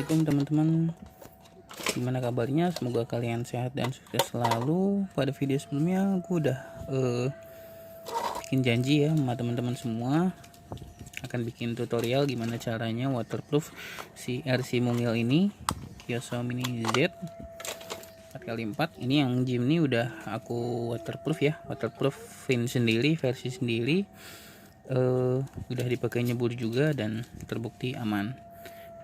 Assalamualaikum teman-teman, gimana kabarnya? Semoga kalian sehat dan sukses selalu. Pada video sebelumnya aku udah bikin janji ya sama teman-teman semua, akan bikin tutorial gimana caranya waterproof si RC Mungil ini, Kioso Mini Z 4x4. Ini yang gym ini udah aku waterproof ya, waterproofin sendiri, versi sendiri. Udah dipakai nyebur juga dan terbukti aman,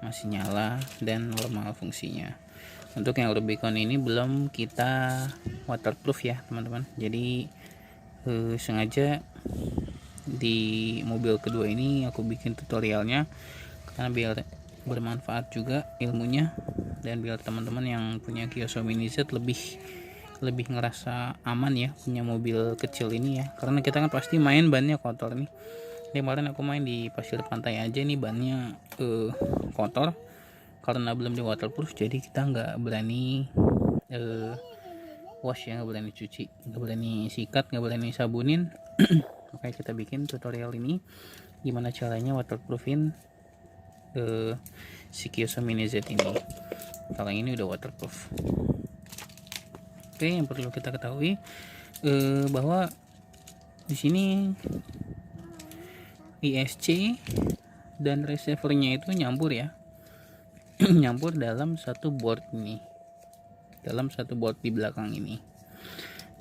masih nyala dan normal fungsinya. Untuk yang Rubicon ini belum kita waterproof ya teman-teman, jadi sengaja di mobil kedua ini aku bikin tutorialnya karena biar bermanfaat juga ilmunya, dan biar teman-teman yang punya Kioso Mini Z lebih ngerasa aman ya punya mobil kecil ini ya, karena kita kan pasti main bannya kotor nih. Ini kemarin aku main di pasir pantai aja nih, bannya kotor karena belum di waterproof, jadi kita nggak berani wash ya, nggak berani cuci, nggak berani sikat, nggak berani sabunin. Makanya kita bikin tutorial ini gimana caranya waterproofin si Kioso Mini Z ini. Kalau ini udah waterproof. Oke, yang perlu kita ketahui bahwa di sini ISC dan receivernya itu nyampur ya, nyampur dalam satu board ini, dalam satu board di belakang ini.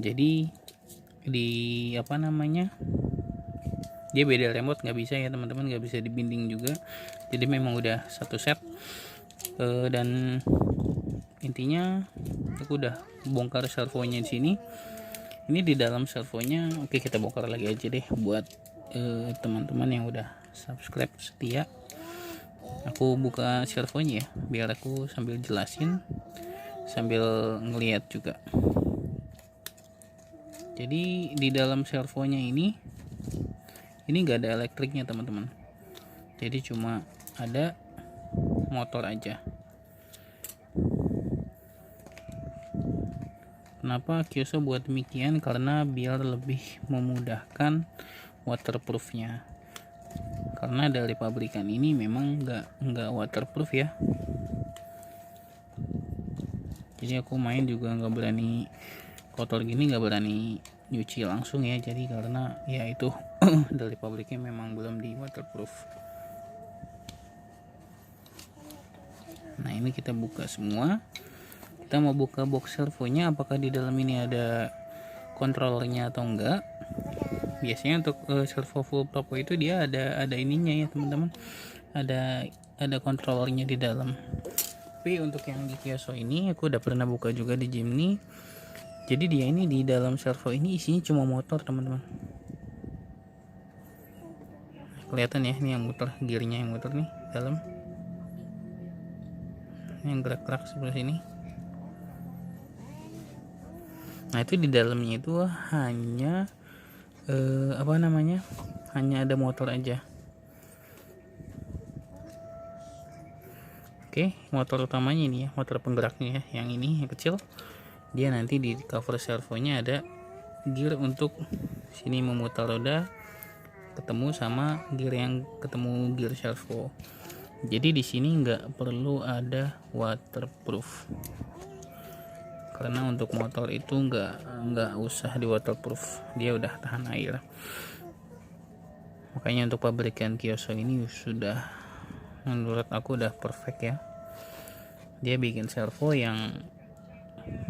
Jadi di apa namanya, dia beda remote, nggak bisa ya teman-teman, nggak bisa dibinding juga, jadi memang udah satu set. Dan intinya aku udah bongkar servonya di sini. Ini di dalam servonya, oke kita bongkar lagi aja deh buat teman-teman yang udah subscribe setia. Aku buka servonya ya biar aku sambil jelasin sambil ngeliat juga. Jadi di dalam servonya ini nggak ada elektriknya teman-teman, jadi cuma ada motor aja. Kenapa Kioso buat demikian? Karena biar lebih memudahkan waterproofnya, karena dari pabrikan ini memang nggak waterproof ya. Jadi aku main juga nggak berani kotor gini, nggak berani nyuci langsung ya, jadi karena ya itu dari pabriknya memang belum di waterproof. Nah ini kita buka semua. Kita mau buka box servonya, apakah di dalam ini ada kontrolernya atau enggak. Biasanya untuk servo full propo itu dia ada ininya ya teman-teman, ada kontrolernya di dalam. Tapi untuk yang di Kioso ini aku udah pernah buka juga di Jimny. Jadi dia ini di dalam servo ini isinya cuma motor teman-teman. Kelihatan ya, ini yang muter, gearnya yang muter nih dalam, yang gerak-gerak sebelah sini. Nah itu di dalamnya itu hanya hanya ada motor aja. Oke, motor utamanya ini ya, motor penggeraknya ya, yang ini yang kecil. Dia nanti di cover servonya ada gear untuk sini memutar roda, ketemu sama gear yang ketemu gear servo. Jadi di sini nggak perlu ada waterproof, karena untuk motor itu nggak usah di waterproof, dia udah tahan air. Makanya untuk pabrikan Kioso ini sudah, menurut aku udah perfect ya. Dia bikin servo yang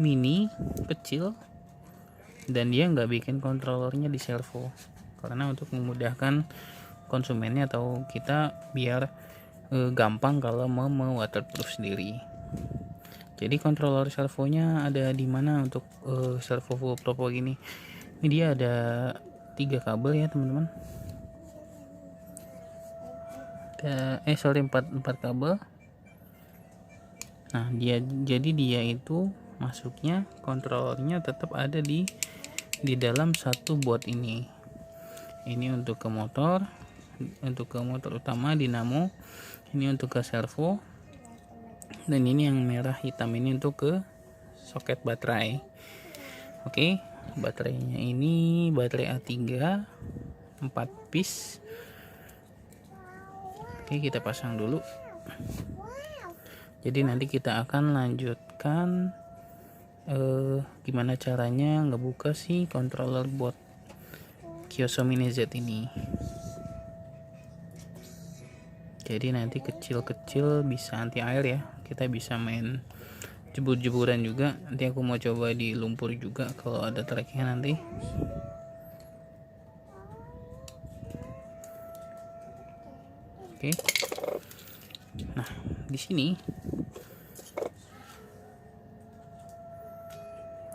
mini kecil, dan dia nggak bikin kontrolernya di servo, karena untuk memudahkan konsumennya atau kita biar gampang kalau mau waterproof sendiri. Jadi controller servonya ada di mana untuk servo full propo gini? Ini dia ada 3 kabel ya teman-teman. 4 kabel. Nah jadi dia itu masuknya kontrolernya tetap ada di dalam satu board ini. Ini untuk ke motor, utama dinamo, ini untuk ke servo, dan ini yang merah hitam ini untuk ke soket baterai. Oke, baterainya ini baterai A3 4 piece. Oke, kita pasang dulu. Jadi nanti kita akan lanjutkan gimana caranya ngebuka si controller buat Kioso Mini Z ini. Jadi nanti kecil-kecil bisa anti air ya, kita bisa main jebur-jeburan juga. Nanti aku mau coba di lumpur juga kalau ada treknya nanti. Oke. Nah, di sini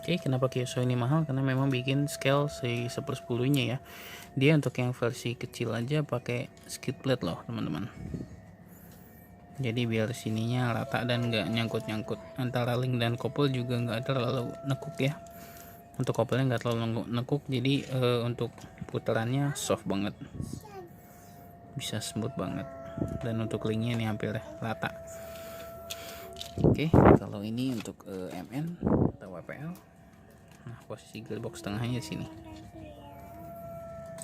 kenapa Kioso ini mahal? Karena memang bikin scale 1/10-nya ya. Dia untuk yang versi kecil aja pakai skid plate loh teman-teman. Jadi biar sininya rata dan nggak nyangkut-nyangkut. Antara link dan kopel juga nggak terlalu nekuk ya. Untuk kopelnya nggak terlalu nekuk, jadi untuk putarannya soft banget, bisa smooth banget. Dan untuk linknya ini hampir rata. Oke, kalau ini untuk MN atau WPL. Nah, posisi gearbox tengahnya di sini.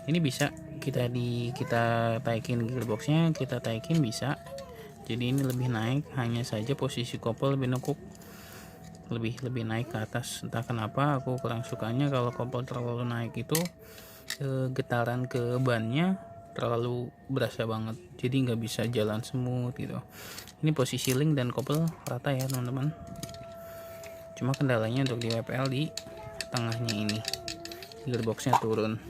Ini bisa kita taikin gearboxnya, kita taikin bisa. Jadi ini lebih naik, hanya saja posisi kopel lebih nekuk, lebih naik ke atas. Entah kenapa aku kurang sukanya kalau kopel terlalu naik itu getaran ke bannya terlalu berasa banget, jadi nggak bisa jalan smooth gitu. Ini posisi link dan kopel rata ya teman-teman. Cuma kendalanya untuk di WPL di tengahnya ini gearboxnya turun.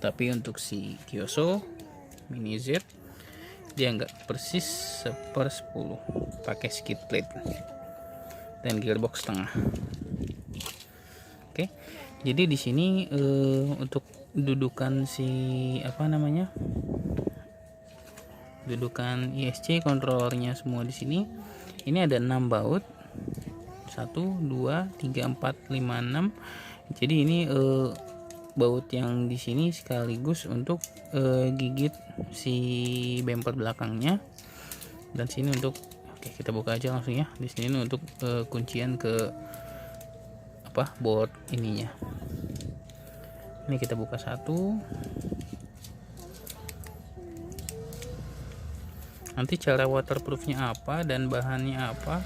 Tapi untuk si Kioso Mini Z dia nggak persis 1/10, pakai skid plate dan gearbox tengah. Oke, jadi di sini untuk dudukan si dudukan ISC controllernya semua di sini. Ini ada 6 baut, 1 2 3 4 5 6. Jadi ini baut yang di sini sekaligus untuk gigit si bumper belakangnya, dan sini untuk kita buka aja langsung ya. Di sini untuk kuncian ke board ininya. Ini kita buka satu. Nanti cara waterproofnya apa dan bahannya apa,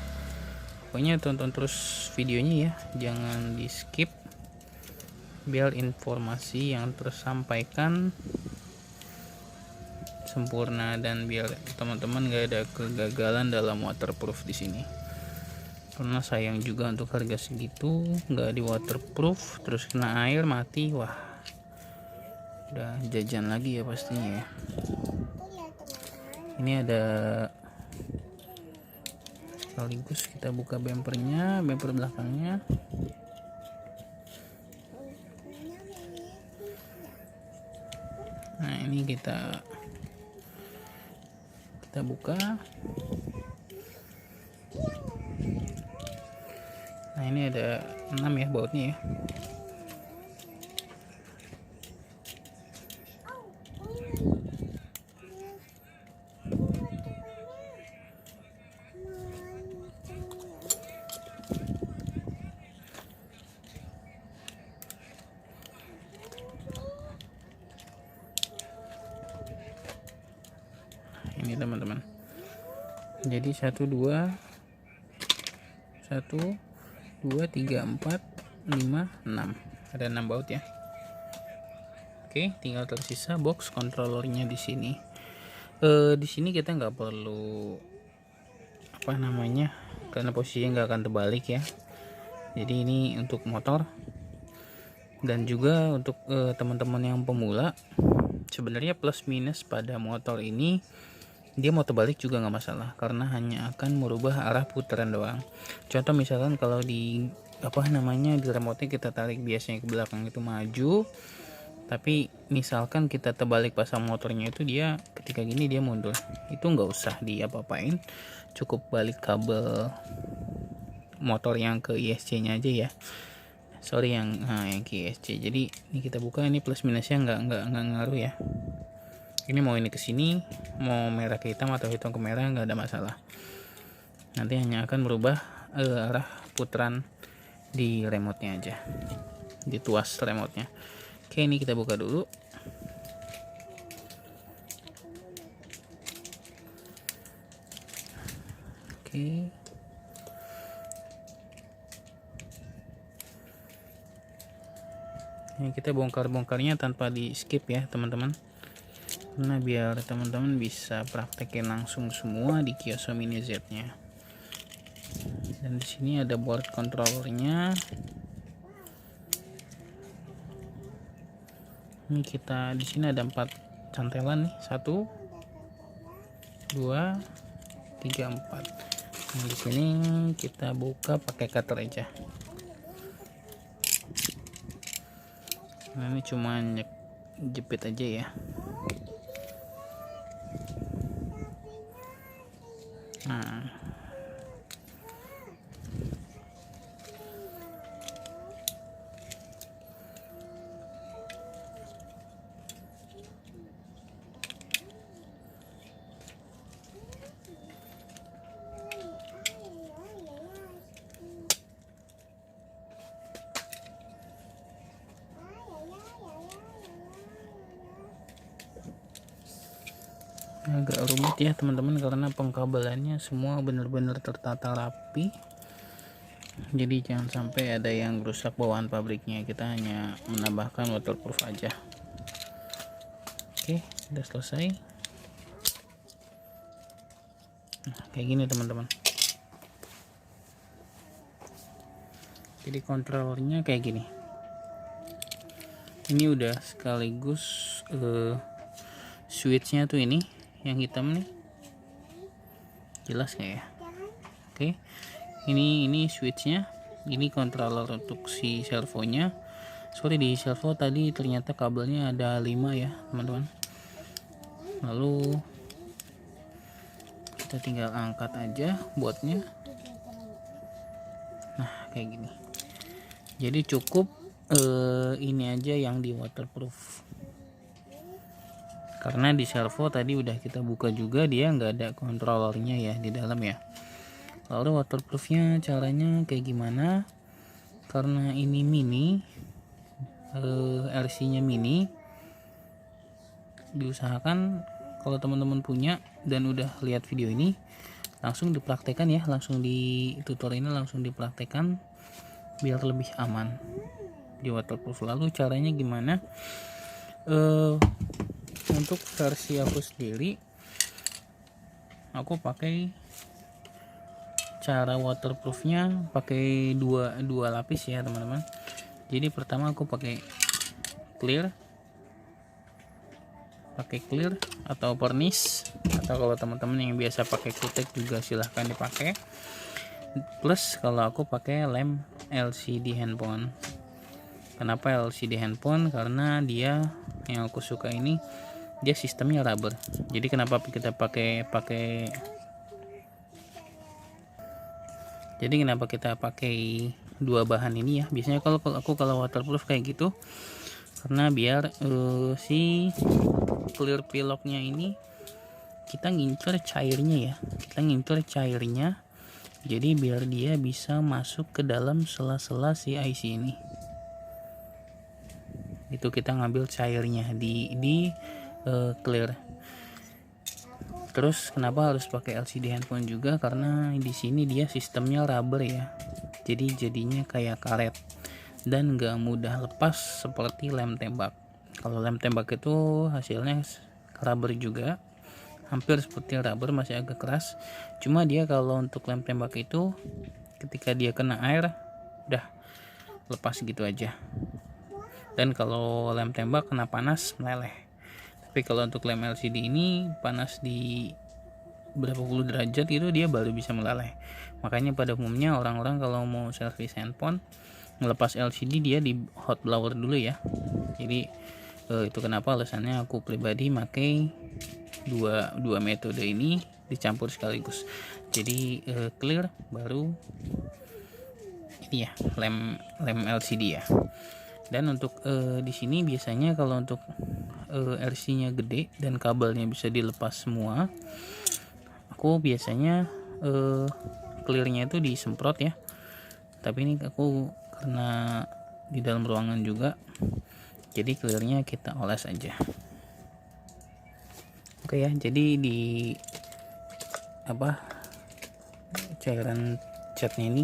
pokoknya tonton terus videonya ya, jangan di skip biar informasi yang tersampaikan sempurna dan biar teman-teman gak ada kegagalan dalam waterproof di sini. Karena sayang juga untuk harga segitu nggak di waterproof terus kena air mati, wah udah jajan lagi ya pastinya ya. Ini ada sekaligus kita buka bumpernya, bumper belakangnya. Nah ini kita buka. Nah ini ada 6 ya bautnya ya. Ini teman-teman, jadi 1 2 3 4 5 6, ada 6 baut ya. Oke, tinggal tersisa box controllernya di sini. Di sini kita nggak perlu karena posisinya nggak akan terbalik ya. Jadi ini untuk motor dan juga untuk teman-teman yang pemula. Sebenarnya plus minus pada motor ini, dia mau terbalik juga nggak masalah karena hanya akan merubah arah putaran doang. Contoh misalkan kalau di di remote kita tarik biasanya ke belakang itu maju, tapi misalkan kita terbalik pasang motornya itu dia ketika gini dia mundur, itu nggak usah diapa-apain, cukup balik kabel motor yang ke ISC nya aja ya, yang ke ISC. Jadi ini kita buka, ini plus minusnya nggak ngaruh ya. Ini mau ini ke sini, mau merah ke hitam atau hitam ke merah nggak ada masalah. Nanti hanya akan merubah arah putaran di remote-nya aja, di tuas remote-nya. Oke, ini kita buka dulu. Oke, Oke. Ini kita bongkar-bongkarnya tanpa di skip ya teman-teman, karena biar teman-teman bisa praktekin langsung semua di Kioso Mini Z nya. Dan di sini ada board controllernya. Ini kita di sini ada 4 cantelan nih, 1 2 3 4. Nah, di sini kita buka pakai cutter aja. Nah, ini cuma jepit aja ya. Nah, agak rumit ya teman-teman, karena pengkabelannya semua benar-benar tertata rapi, jadi jangan sampai ada yang rusak bawaan pabriknya. Kita hanya menambahkan waterproof aja. Oke, udah selesai. Nah, kayak gini teman-teman. Jadi kontrolnya kayak gini. Ini udah sekaligus switchnya tuh ini yang hitam nih, jelas nggak ya? Oke, ini switchnya, ini controller untuk si servonya. Sorry, di servo tadi ternyata kabelnya ada 5 ya teman-teman. Lalu kita tinggal angkat aja boardnya. Nah, kayak gini. Jadi cukup ini aja yang di waterproof, karena di servo tadi udah kita buka juga, dia nggak ada kontrolernya ya di dalam ya. Lalu waterproofnya caranya kayak gimana? Karena ini mini, RC nya mini, diusahakan kalau teman-teman punya dan udah lihat video ini langsung dipraktekkan ya, langsung di tutorial ini langsung dipraktekkan biar lebih aman di waterproof. Lalu caranya gimana? Untuk versi aku sendiri, aku pakai cara waterproofnya pakai dua lapis ya teman-teman. Jadi pertama aku pakai clear atau pernis, atau kalau teman-teman yang biasa pakai kutek juga silahkan dipakai. Plus kalau aku pakai lem LCD handphone. Kenapa LCD handphone? Karena dia, yang aku suka ini, dia sistemnya rubber. Jadi kenapa kita pakai dua bahan ini ya? Biasanya kalau waterproof kayak gitu, karena biar si clear piloknya ini kita ngincer cairnya ya. Jadi biar dia bisa masuk ke dalam sela-sela si IC ini. Itu kita ngambil cairnya di clear. Terus kenapa harus pakai LCD handphone juga? Karena di sini dia sistemnya rubber ya, jadi jadinya kayak karet dan gak mudah lepas seperti lem tembak. Kalau lem tembak itu hasilnya rubber juga, hampir seperti rubber, masih agak keras. Cuma dia kalau untuk lem tembak itu ketika dia kena air udah lepas gitu aja. Dan kalau lem tembak kena panas meleleh. Tapi kalau untuk lem LCD ini panas di berapa puluh derajat itu dia baru bisa meleleh. Makanya pada umumnya orang-orang kalau mau servis handphone melepas LCD dia di hot blower dulu ya. Jadi itu kenapa alasannya aku pribadi pakai dua metode ini dicampur sekaligus. Jadi clear baru ini ya lem LCD ya. Dan untuk di sini biasanya kalau untuk RC-nya gede dan kabelnya bisa dilepas semua, aku biasanya clearnya itu disemprot ya. Tapi ini aku karena di dalam ruangan juga, jadi clearnya kita oles aja. Oke ya, jadi cairan catnya ini,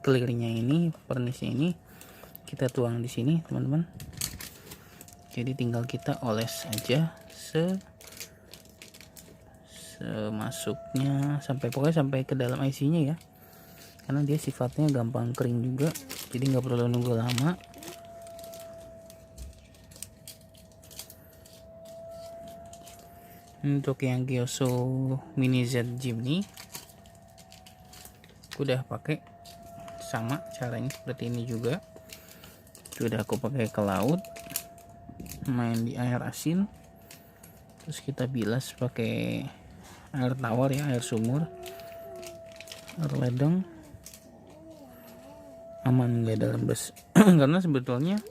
clearnya ini, varnisnya ini kita tuang di sini teman-teman. Jadi tinggal kita oles aja semasuknya, pokoknya sampai ke dalam IC-nya ya, karena dia sifatnya gampang kering juga, jadi nggak perlu nunggu lama. Untuk yang Gyoso Mini Z Jimny udah pakai sama caranya seperti ini juga. Sudah aku pakai ke laut, main di air asin, terus kita bilas pakai air tawar ya, air sumur, air ledeng, aman nggak ada lembes. Karena sebetulnya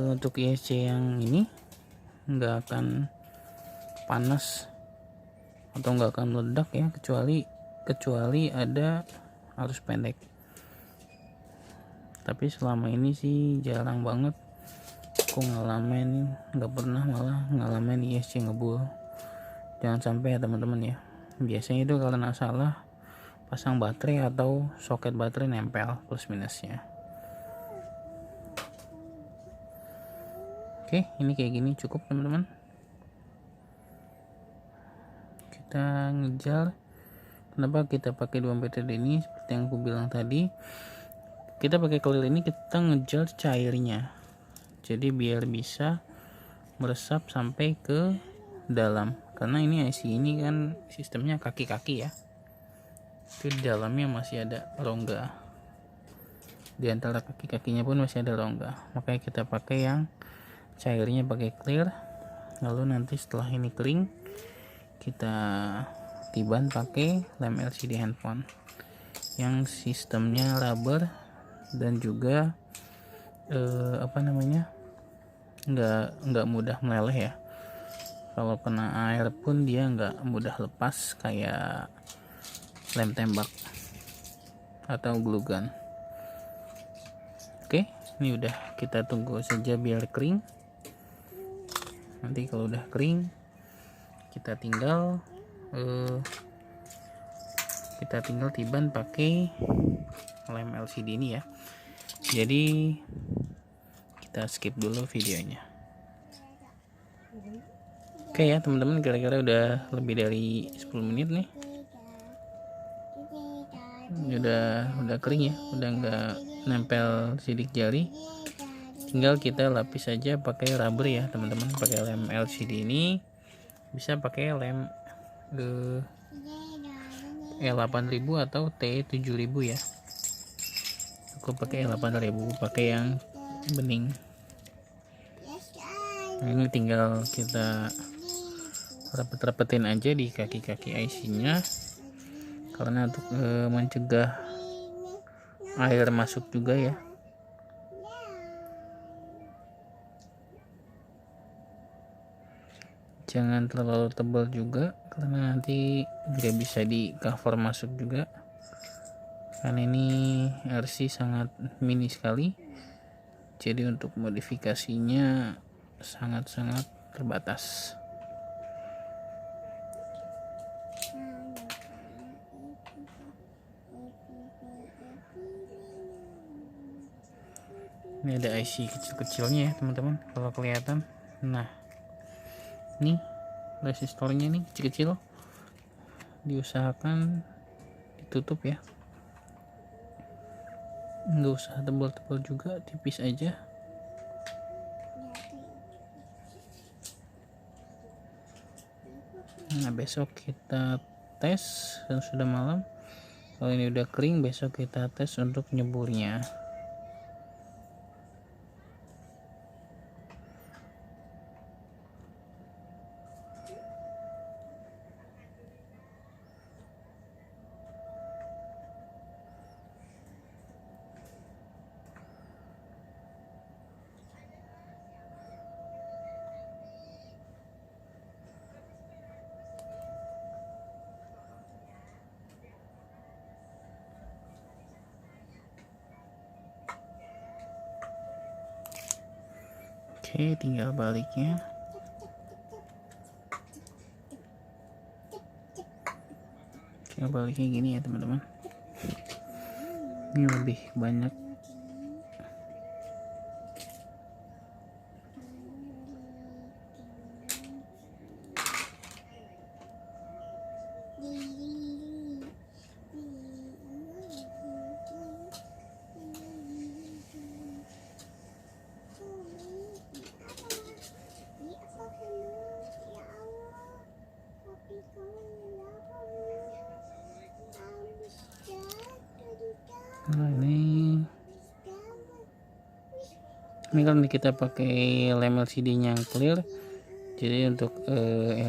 untuk ISC yang ini nggak akan panas atau nggak akan meledak ya, kecuali ada arus pendek. Tapi selama ini sih jarang banget aku ngalamin, nggak pernah malah ngalamin ISC ngebul. Jangan sampai ya teman-teman ya, biasanya itu karena salah pasang baterai atau soket baterai nempel plus minusnya. Oke, ini kayak gini cukup teman-teman. Kita ngejar. Kenapa kita pakai 2 metode ini? Seperti yang aku bilang tadi, kita pakai clear ini kita ngejar cairnya, jadi biar bisa meresap sampai ke dalam. Karena ini IC ini kan sistemnya kaki-kaki ya, itu di dalamnya masih ada rongga, di antara kaki-kakinya pun masih ada rongga, makanya kita pakai yang cairnya pakai clear. Lalu nanti setelah ini kering, kita tiban pakai lem LCD handphone yang sistemnya rubber dan juga nggak mudah meleleh ya. Kalau kena air pun dia nggak mudah lepas kayak lem tembak atau glue gun. Oke, ini udah, kita tunggu saja biar kering. Nanti kalau udah kering, kita tinggal tiban pakai lem LCD ini ya. Jadi kita skip dulu videonya. Oke ya teman-teman, kira-kira udah lebih dari 10 menit nih. Udah kering ya, udah nggak nempel sidik jari. Tinggal kita lapis saja pakai rubber ya teman-teman. Pakai lem LCD ini bisa pakai lem E8000 atau T7000 ya. Aku pakai E8000, pakai yang bening. Nah, ini tinggal kita rapet-rapetin aja di kaki-kaki IC-nya, karena untuk mencegah air masuk juga ya. Jangan terlalu tebal juga, karena nanti nggak bisa di cover masuk juga, karena ini RC sangat mini sekali, jadi untuk modifikasinya sangat-sangat terbatas. Ini ada IC kecil-kecilnya ya teman-teman, kalau kelihatan. Nah, ini resistornya nih kecil-kecil, diusahakan ditutup ya, nggak usah tebal-tebal juga, tipis aja. Nah, besok kita tes, dan sudah malam. Kalau ini udah kering, besok kita tes untuk nyeburnya. Oke, tinggal baliknya. Coba kayak gini ya teman-teman, ini lebih banyak. Nah ini kan kita pakai lem LCD nya yang clear, jadi untuk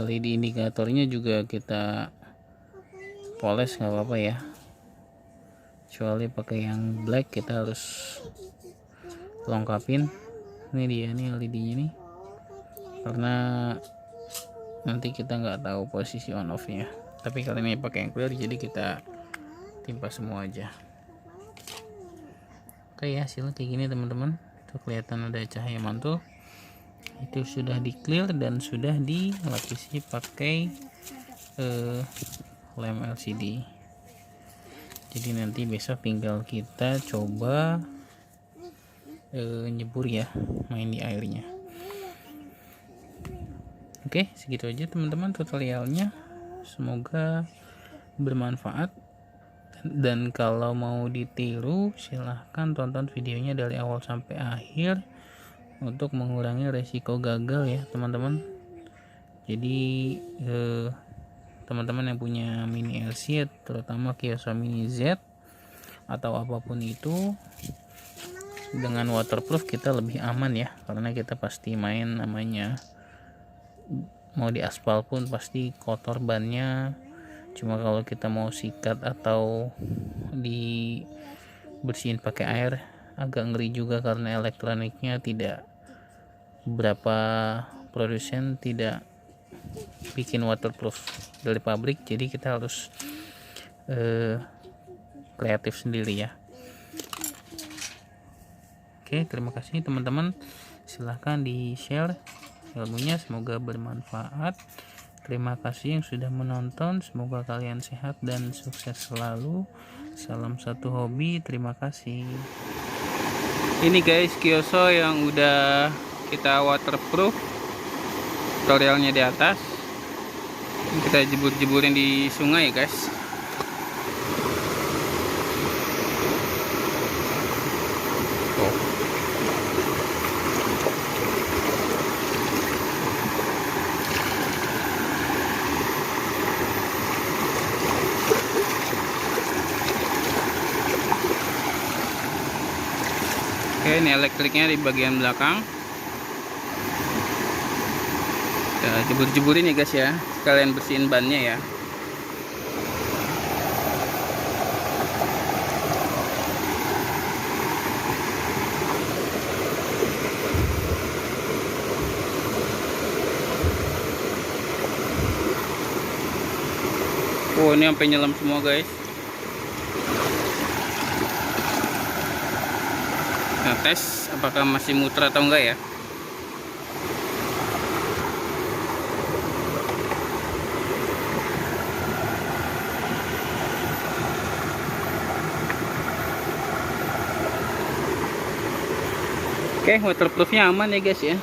LED indikatornya juga kita poles nggak apa-apa ya, kecuali pakai yang black kita harus lengkapin. Ini dia nih LED nya nih, karena nanti kita nggak tahu posisi on off nya, tapi kali ini pakai yang clear jadi kita timpa semua aja. Oke ya, hasilnya kayak gini teman-teman. Tuh kelihatan ada cahaya mantul, itu sudah di clear dan sudah dilapisi pakai lem LCD. Jadi nanti besok tinggal kita coba nyebur ya, main di airnya. Oke, segitu aja teman-teman tutorialnya, semoga bermanfaat. Dan kalau mau ditiru silahkan tonton videonya dari awal sampai akhir untuk mengurangi resiko gagal ya teman-teman. Jadi teman-teman yang punya mini LC, terutama Kiyoso Mini Z atau apapun itu, dengan waterproof kita lebih aman ya, karena kita pasti main namanya mau di aspal pun pasti kotor bannya. Cuma kalau kita mau sikat atau dibersihin pakai air agak ngeri juga, karena elektroniknya tidak, beberapa produsen tidak bikin waterproof dari pabrik, jadi kita harus kreatif sendiri ya. Oke, terima kasih teman-teman, silahkan di share ilmunya, semoga bermanfaat. Terima kasih yang sudah menonton, semoga kalian sehat dan sukses selalu. Salam satu hobi, terima kasih. Ini guys, Kiyoso yang udah kita waterproof, tutorialnya di atas. Kita jebur-jeburin di sungai ya guys. Oke, ini elektriknya di bagian belakang. Kita jebur-jeburin ya guys ya, sekalian bersihin bannya ya. Oh, ini sampai nyelam semua guys. Nah, tes apakah masih muter atau enggak ya. Oke, waterproofnya aman ya guys ya.